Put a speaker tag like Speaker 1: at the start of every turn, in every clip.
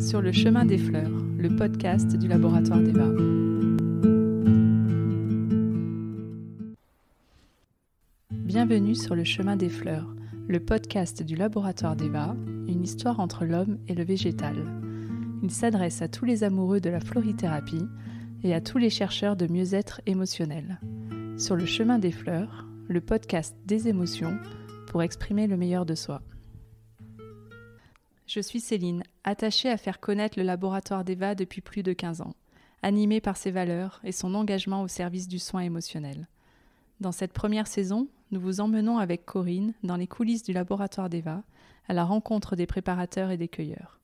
Speaker 1: sur le chemin des fleurs, le podcast du laboratoire d'Eva. Bienvenue sur le chemin des fleurs, le podcast du laboratoire d'Eva, une histoire entre l'homme et le végétal. Il s'adresse à tous les amoureux de la florithérapie et à tous les chercheurs de mieux-être émotionnel. Sur le chemin des fleurs, le podcast des émotions pour exprimer le meilleur de soi. Je suis Céline, attachée à faire connaître le laboratoire d'Eva depuis plus de 15 ans, animée par ses valeurs et son engagement au service du soin émotionnel. Dans cette première saison, nous vous emmenons avec Corinne dans les coulisses du laboratoire d'Eva, à la rencontre des préparateurs et des cueilleurs.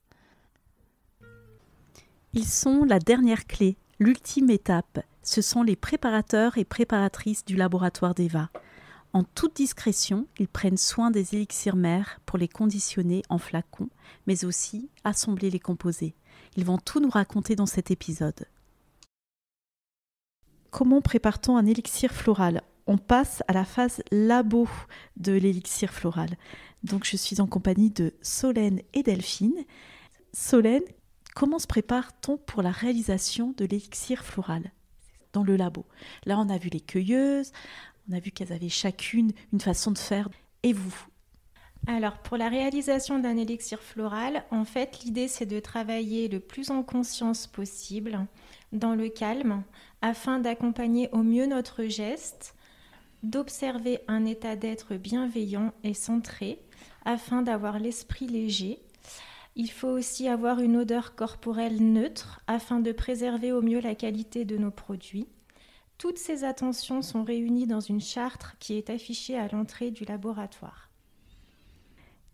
Speaker 2: Ils sont la dernière clé, l'ultime étape. Ce sont les préparateurs et préparatrices du laboratoire d'Eva. En toute discrétion, ils prennent soin des élixirs mères pour les conditionner en flacons, mais aussi assembler les composés. Ils vont tout nous raconter dans cet épisode. Comment prépare-t-on un élixir floral ? On passe à la phase labo de l'élixir floral. Donc je suis en compagnie de Solène et Delphine. Solène, comment se prépare-t-on pour la réalisation de l'élixir floral dans le labo ? Là, on a vu les cueilleuses. On a vu qu'elles avaient chacune une façon de faire. Et vous ?
Speaker 3: Alors, pour la réalisation d'un élixir floral, en fait, l'idée, c'est de travailler le plus en conscience possible, dans le calme, afin d'accompagner au mieux notre geste, d'observer un état d'être bienveillant et centré, afin d'avoir l'esprit léger. Il faut aussi avoir une odeur corporelle neutre, afin de préserver au mieux la qualité de nos produits. Toutes ces attentions sont réunies dans une charte qui est affichée à l'entrée du laboratoire.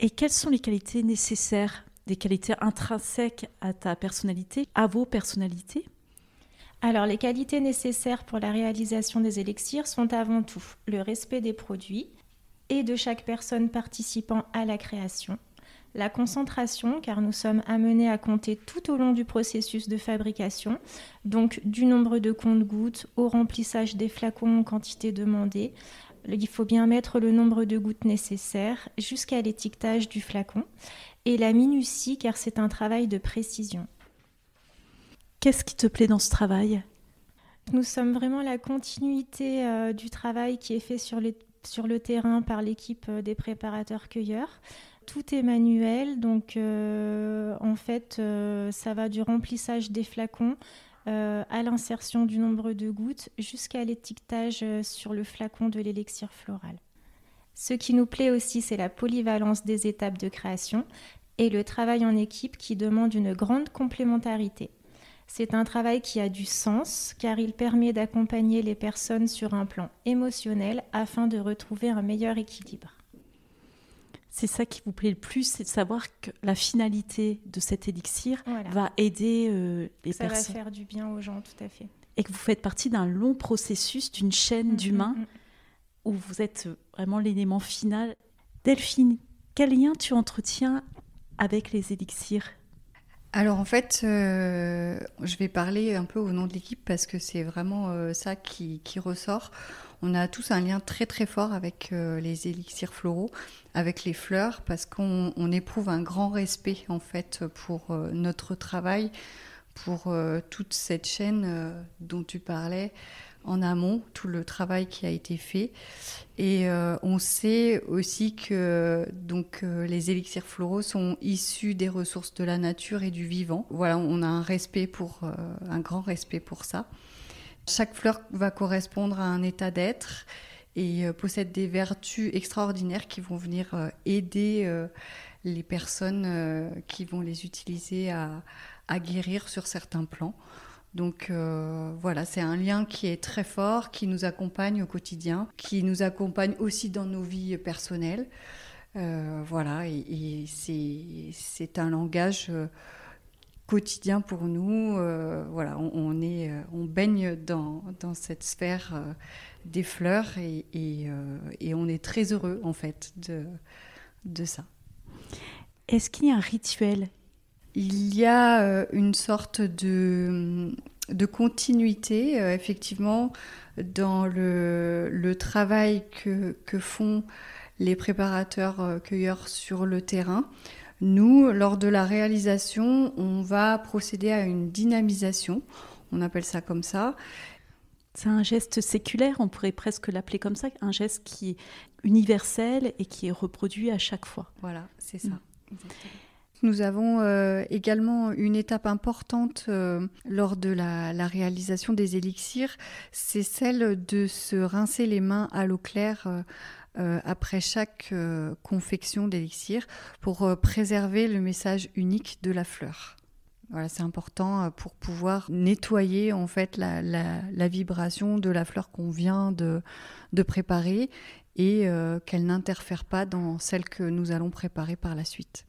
Speaker 2: Et quelles sont les qualités nécessaires, des qualités intrinsèques à ta personnalité, à vos personnalités ?
Speaker 3: Alors, les qualités nécessaires pour la réalisation des élixirs sont avant tout le respect des produits et de chaque personne participant à la création, la concentration, car nous sommes amenés à compter tout au long du processus de fabrication, donc du nombre de compte-gouttes au remplissage des flacons en quantité demandée. Il faut bien mettre le nombre de gouttes nécessaires jusqu'à l'étiquetage du flacon. Et la minutie, car c'est un travail de précision.
Speaker 2: Qu'est-ce qui te plaît dans ce travail ?
Speaker 3: Nous sommes vraiment la continuité du travail qui est fait sur le terrain par l'équipe des préparateurs-cueilleurs. Tout est manuel, donc en fait, ça va du remplissage des flacons à l'insertion du nombre de gouttes jusqu'à l'étiquetage sur le flacon de l'élixir floral. Ce qui nous plaît aussi, c'est la polyvalence des étapes de création et le travail en équipe qui demande une grande complémentarité. C'est un travail qui a du sens car il permet d'accompagner les personnes sur un plan émotionnel afin de retrouver un meilleur équilibre.
Speaker 2: C'est ça qui vous plaît le plus, c'est de savoir que la finalité de cet élixir va aider les personnes.
Speaker 3: Ça va faire du bien aux gens, tout à fait.
Speaker 2: Et que vous faites partie d'un long processus, d'une chaîne d'humains où vous êtes vraiment l'élément final. Delphine, quel lien tu entretiens avec les élixirs ?
Speaker 4: Alors en fait, je vais parler un peu au nom de l'équipe parce que c'est vraiment ça qui ressort. On a tous un lien très très fort avec les élixirs floraux, avec les fleurs, parce qu'on éprouve un grand respect en fait pour notre travail, pour toute cette chaîne dont tu parlais en amont, tout le travail qui a été fait. Et on sait aussi que les élixirs floraux sont issus des ressources de la nature et du vivant. Voilà, on a un grand respect pour ça. Chaque fleur va correspondre à un état d'être et possède des vertus extraordinaires qui vont venir aider les personnes qui vont les utiliser à guérir sur certains plans. Donc voilà, c'est un lien qui est très fort, qui nous accompagne au quotidien, qui nous accompagne aussi dans nos vies personnelles. Voilà, et c'est un langage quotidien pour nous. Voilà, on baigne dans cette sphère des fleurs et on est très heureux en fait de ça.
Speaker 2: Est-ce qu'il y a un rituel ?
Speaker 4: Il y a une sorte de continuité, effectivement, dans le travail que font les préparateurs cueilleurs sur le terrain. Nous, lors de la réalisation, on va procéder à une dynamisation, on appelle ça comme ça.
Speaker 2: C'est un geste séculaire, on pourrait presque l'appeler comme ça, un geste qui est universel et qui est reproduit à chaque fois.
Speaker 4: Voilà, c'est ça. Exactement. Nous avons également une étape importante lors de la réalisation des élixirs, c'est celle de se rincer les mains à l'eau claire après chaque confection d'élixir pour préserver le message unique de la fleur. Voilà, c'est important pour pouvoir nettoyer en fait la vibration de la fleur qu'on vient de préparer et qu'elle n'interfère pas dans celle que nous allons préparer par la suite.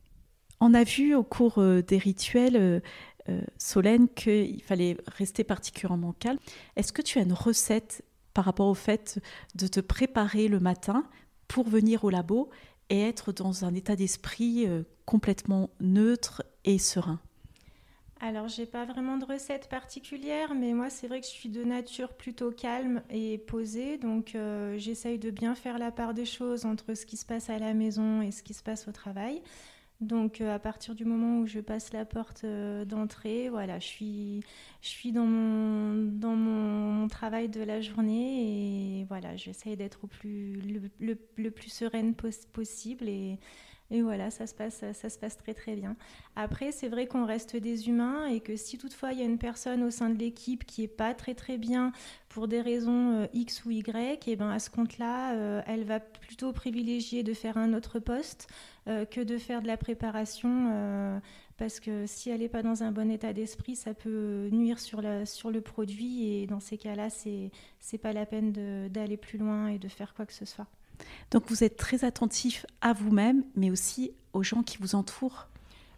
Speaker 2: On a vu au cours des rituels, Solène, qu'il fallait rester particulièrement calme. Est-ce que tu as une recette par rapport au fait de te préparer le matin pour venir au labo et être dans un état d'esprit complètement neutre et serein ?
Speaker 3: Alors, j'ai pas vraiment de recette particulière, mais moi, c'est vrai que je suis de nature plutôt calme et posée, donc j'essaye de bien faire la part des choses entre ce qui se passe à la maison et ce qui se passe au travail. Donc, à partir du moment où je passe la porte d'entrée, voilà, je suis dans mon travail de la journée et voilà, j'essaye d'être le plus sereine possible et voilà, ça se passe très très bien. Après, c'est vrai qu'on reste des humains et que si toutefois il y a une personne au sein de l'équipe qui n'est pas très très bien pour des raisons X ou Y, et ben à ce compte-là, elle va plutôt privilégier de faire un autre poste que de faire de la préparation parce que si elle n'est pas dans un bon état d'esprit, ça peut nuire sur le produit et dans ces cas-là, c'est pas la peine d'aller plus loin et de faire quoi que ce soit.
Speaker 2: Donc vous êtes très attentif à vous-même, mais aussi aux gens qui vous entourent.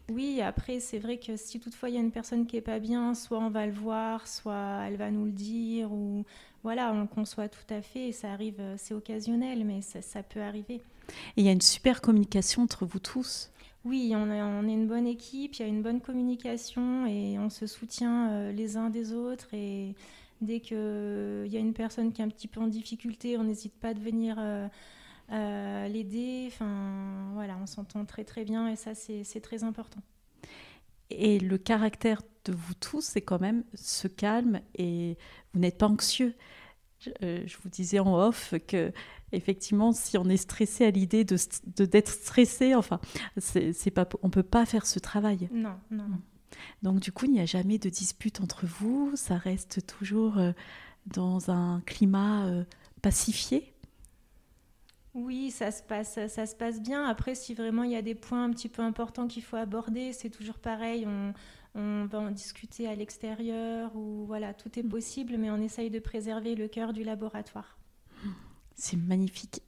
Speaker 3: Oui, après, c'est vrai que si toutefois il y a une personne qui n'est pas bien, soit on va le voir, soit elle va nous le dire, ou voilà, on le conçoit tout à fait, et ça arrive, c'est occasionnel, mais ça peut arriver.
Speaker 2: Et il y a une super communication entre vous tous.
Speaker 3: Oui, on est une bonne équipe, il y a une bonne communication, et on se soutient les uns des autres, et dès qu'il y a une personne qui est un petit peu en difficulté, on n'hésite pas de venir l'aider. Enfin, voilà, on s'entend très très bien et ça, c'est très important.
Speaker 2: Et le caractère de vous tous, c'est quand même ce calme et vous n'êtes pas anxieux. Je vous disais en off que effectivement, si on est stressé à l'idée d'être stressé, enfin, c'est pas, on peut pas faire ce travail.
Speaker 3: Non.
Speaker 2: Donc du coup, il n'y a jamais de dispute entre vous, ça reste toujours dans un climat pacifié.
Speaker 3: Oui, ça se passe bien. Après, si vraiment il y a des points un petit peu importants qu'il faut aborder, c'est toujours pareil. On va en discuter à l'extérieur ou voilà, tout est possible, mais on essaye de préserver le cœur du laboratoire.
Speaker 2: C'est magnifique.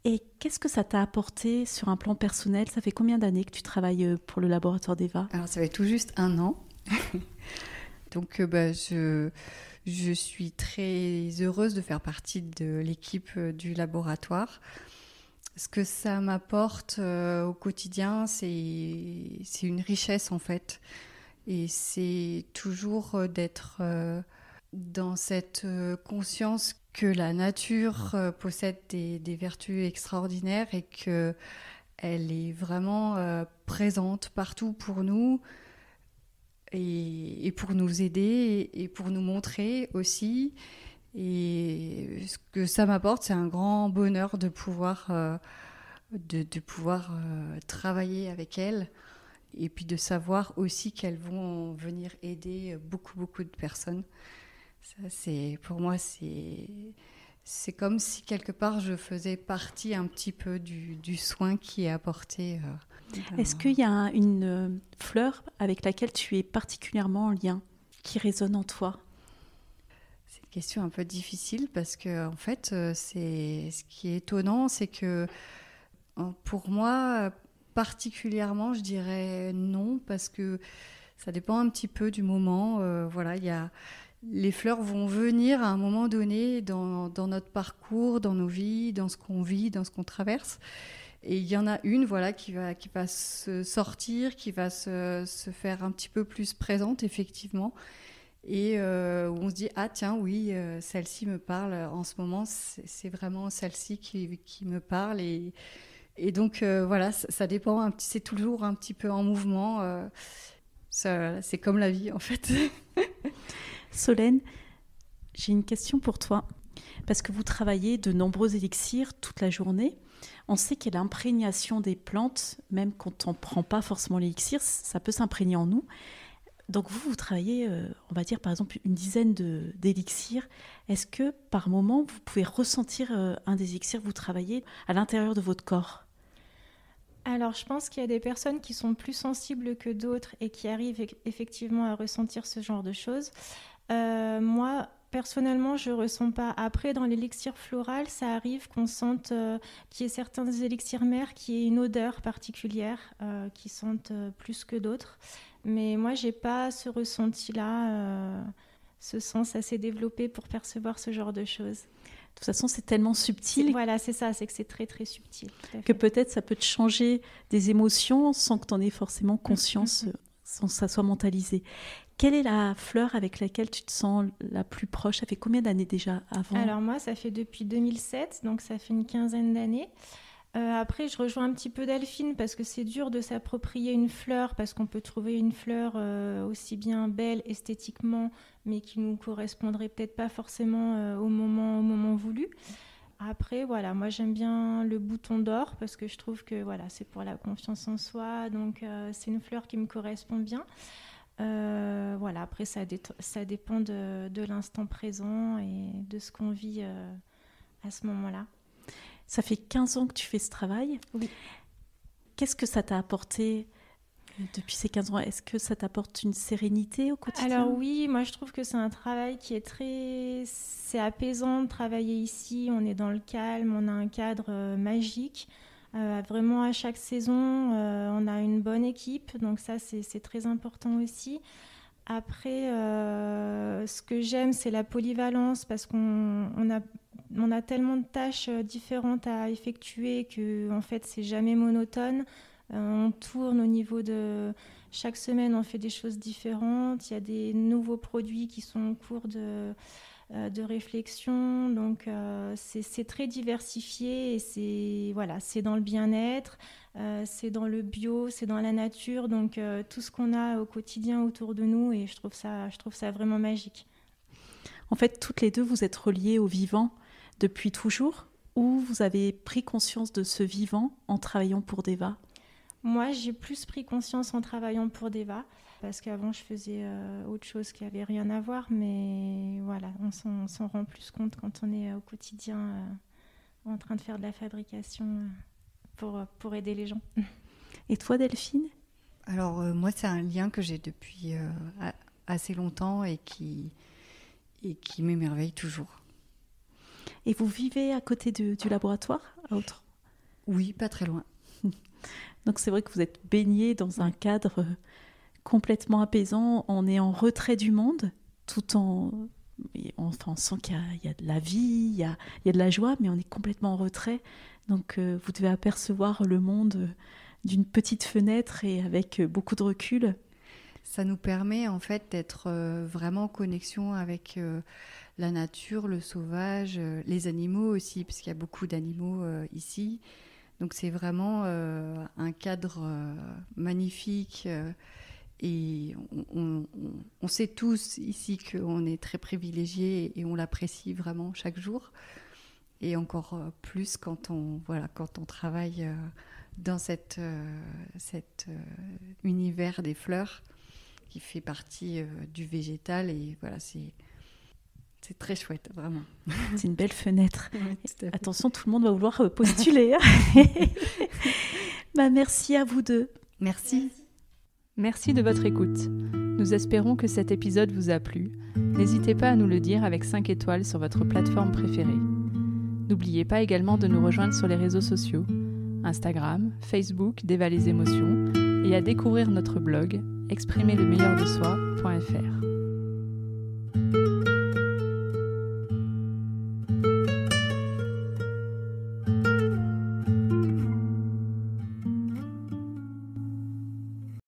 Speaker 2: Et qu'est-ce que ça t'a apporté sur un plan personnel ? Ça fait combien d'années que tu travailles pour le laboratoire d'Eva ?
Speaker 4: Alors, ça fait tout juste 1 an. Donc, je suis très heureuse de faire partie de l'équipe du laboratoire. Ce que ça m'apporte au quotidien, c'est une richesse en fait. Et c'est toujours d'être dans cette conscience que la nature possède des vertus extraordinaires et qu'elle est vraiment présente partout pour nous et pour nous aider et pour nous montrer aussi. Et ce que ça m'apporte, c'est un grand bonheur de pouvoir travailler avec elles et puis de savoir aussi qu'elles vont venir aider beaucoup de personnes. Ça, pour moi, c'est comme si quelque part je faisais partie un petit peu du soin qui est apporté.
Speaker 2: Est-ce qu'il y a une fleur avec laquelle tu es particulièrement en lien, qui résonne en toi ?
Speaker 4: C'est une question un peu difficile parce que en fait, ce qui est étonnant, c'est que pour moi, particulièrement, je dirais non parce que ça dépend un petit peu du moment. Voilà, les fleurs vont venir à un moment donné dans notre parcours, dans nos vies, dans ce qu'on vit, dans ce qu'on traverse. Et il y en a une, voilà, qui va se sortir, qui va se faire un petit peu plus présente, effectivement. Et où on se dit, ah tiens, oui, celle-ci me parle. En ce moment, c'est vraiment celle-ci qui me parle. Et Et donc voilà, ça dépend, c'est toujours un petit peu en mouvement. C'est comme la vie en fait.
Speaker 2: Solène, j'ai une question pour toi. Parce que vous travaillez de nombreux élixirs toute la journée. On sait qu'il y a l'imprégnation des plantes, même quand on ne prend pas forcément l'élixir, ça peut s'imprégner en nous. Donc vous travaillez, on va dire par exemple une dizaine d'élixirs. Est-ce que par moment, vous pouvez ressentir un des élixirs que vous travaillez à l'intérieur de votre corps ?
Speaker 3: Alors, je pense qu'il y a des personnes qui sont plus sensibles que d'autres et qui arrivent effectivement à ressentir ce genre de choses. Moi, personnellement, je ne ressens pas. Après, dans l'élixir floral, ça arrive qu'on sente qu'il y ait certains élixirs mères qui aient une odeur particulière, qui sentent plus que d'autres. Mais moi, je n'ai pas ce ressenti-là, ce sens assez développé pour percevoir ce genre de choses.
Speaker 2: De toute façon, c'est tellement subtil.
Speaker 3: Voilà, c'est ça, c'est que c'est très, très subtil.
Speaker 2: Que peut-être ça peut te changer des émotions sans que tu en aies forcément conscience, sans que ça soit mentalisé. Quelle est la fleur avec laquelle tu te sens la plus proche ? Ça fait combien d'années déjà avant ?
Speaker 3: Alors moi, ça fait depuis 2007, donc ça fait une quinzaine d'années. Après, je rejoins un petit peu Delphine parce que c'est dur de s'approprier une fleur parce qu'on peut trouver une fleur aussi bien belle esthétiquement, mais qui nous correspondrait peut-être pas forcément au moment voulu. Après, voilà, moi j'aime bien le bouton d'or parce que je trouve que voilà, c'est pour la confiance en soi, donc c'est une fleur qui me correspond bien. Voilà, après ça dépend de l'instant présent et de ce qu'on vit à ce moment-là.
Speaker 2: Ça fait 15 ans que tu fais ce travail.
Speaker 3: Oui.
Speaker 2: Qu'est-ce que ça t'a apporté depuis ces 15 ans ? Est-ce que ça t'apporte une sérénité au quotidien ?
Speaker 3: Alors oui, moi je trouve que c'est un travail qui est c'est apaisant de travailler ici. On est dans le calme, on a un cadre magique. Vraiment à chaque saison, on a une bonne équipe. Donc ça, c'est très important aussi. Après, ce que j'aime, c'est la polyvalence parce qu'on a tellement de tâches différentes à effectuer que en fait, c'est jamais monotone. On tourne au niveau de... Chaque semaine, on fait des choses différentes. Il y a des nouveaux produits qui sont en cours de réflexion. Donc, c'est très diversifié et c'est dans le bien-être, c'est dans le bio, c'est dans la nature. Donc, tout ce qu'on a au quotidien autour de nous et je trouve ça vraiment magique.
Speaker 2: En fait, toutes les deux, vous êtes reliées au vivant depuis toujours ou vous avez pris conscience de ce vivant en travaillant pour Deva ?
Speaker 3: Moi, j'ai plus pris conscience en travaillant pour Deva, parce qu'avant, je faisais autre chose qui n'avait rien à voir, mais voilà, on s'en rend plus compte quand on est au quotidien en train de faire de la fabrication pour aider les gens.
Speaker 2: Et toi, Delphine ?
Speaker 4: Alors, moi, c'est un lien que j'ai depuis assez longtemps et qui m'émerveille toujours.
Speaker 2: Et vous vivez à côté du laboratoire, à Autran ?
Speaker 4: Oui, pas très loin.
Speaker 2: Donc c'est vrai que vous êtes baignés dans un cadre complètement apaisant, on est en retrait du monde, tout en... Enfin, on sent qu'il y a de la vie, il y a de la joie, mais on est complètement en retrait. Donc vous devez apercevoir le monde d'une petite fenêtre et avec beaucoup de recul.
Speaker 4: Ça nous permet en fait d'être vraiment en connexion avec la nature, le sauvage, les animaux aussi, parce qu'il y a beaucoup d'animaux ici. Donc c'est vraiment un cadre magnifique et on sait tous ici qu'on est très privilégiés et on l'apprécie vraiment chaque jour. Et encore plus quand on travaille dans cet univers des fleurs qui fait partie du végétal. Et voilà, c'est très chouette, vraiment.
Speaker 2: C'est une belle fenêtre.
Speaker 4: Oui,
Speaker 2: attention, tout le monde va vouloir postuler. Merci à vous deux.
Speaker 4: Merci.
Speaker 1: Merci de votre écoute. Nous espérons que cet épisode vous a plu. N'hésitez pas à nous le dire avec 5 étoiles sur votre plateforme préférée. N'oubliez pas également de nous rejoindre sur les réseaux sociaux, Instagram, Facebook, Deva les émotions, et à découvrir notre blog exprimerlemeilleurdesoi.fr.